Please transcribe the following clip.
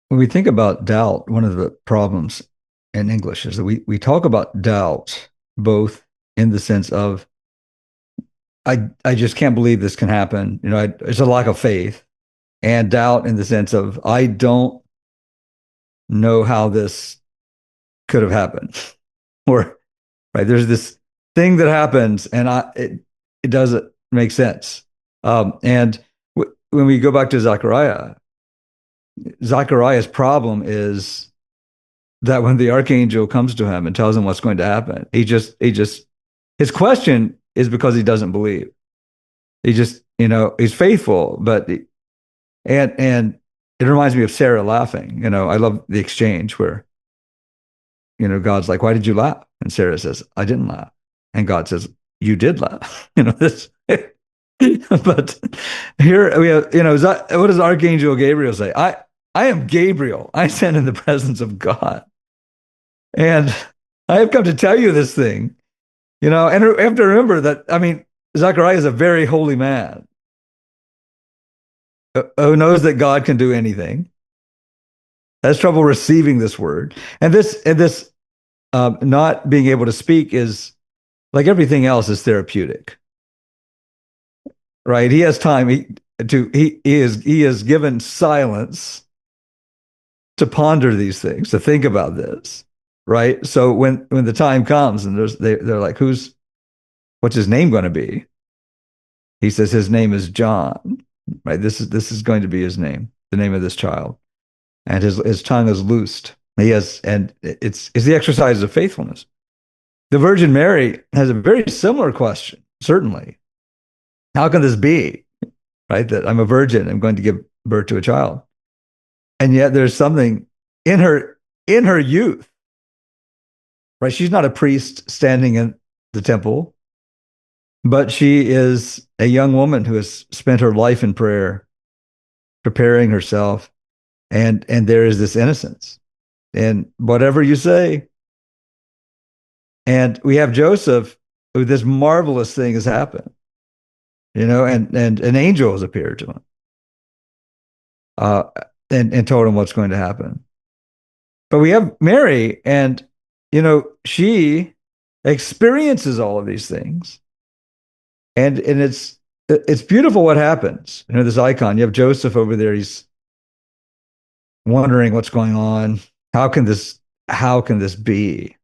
When we think about doubt, one of the problems in English is that we talk about doubt both in the sense of I just can't believe this can happen. It's a lack of faith, and doubt in the sense of I don't know how this could have happened. Or right, there's this thing that happens, and it doesn't make sense. And when we go back to Zachariah's problem is that when the archangel comes to him and tells him what's going to happen, he just his question is because he doesn't believe. He just, he's faithful, but and it reminds me of Sarah laughing. I love the exchange where, God's like, "Why did you laugh?" And Sarah says, "I didn't laugh." And God says, "You did laugh." This but here we have, what does Archangel Gabriel say? I am Gabriel. I stand in the presence of God. And I have come to tell you this thing, and I have to remember that, I mean, Zechariah is a very holy man who knows that God can do anything, has trouble receiving this word. And this not being able to speak is like everything else is therapeutic, right? He has time he is given silence to ponder these things, to think about this, right? So when the time comes and they're like, what's his name going to be? He says his name is John, right? This is going to be his name, the name of this child, and his tongue is loosed. And it's the exercise of faithfulness. The Virgin Mary has a very similar question, certainly. How can this be, right? That I'm a virgin, I'm going to give birth to a child, and yet there's something in her youth, right? She's not a priest standing in the temple, but she is a young woman who has spent her life in prayer, preparing herself, and there is this innocence. And whatever you say, and we have Joseph, who this marvelous thing has happened, and an angel has appeared to him, uh, and told him what's going to happen. But we have Mary, and she experiences all of these things, and it's beautiful what happens. This icon. You have Joseph over there. He's wondering what's going on. How can this be?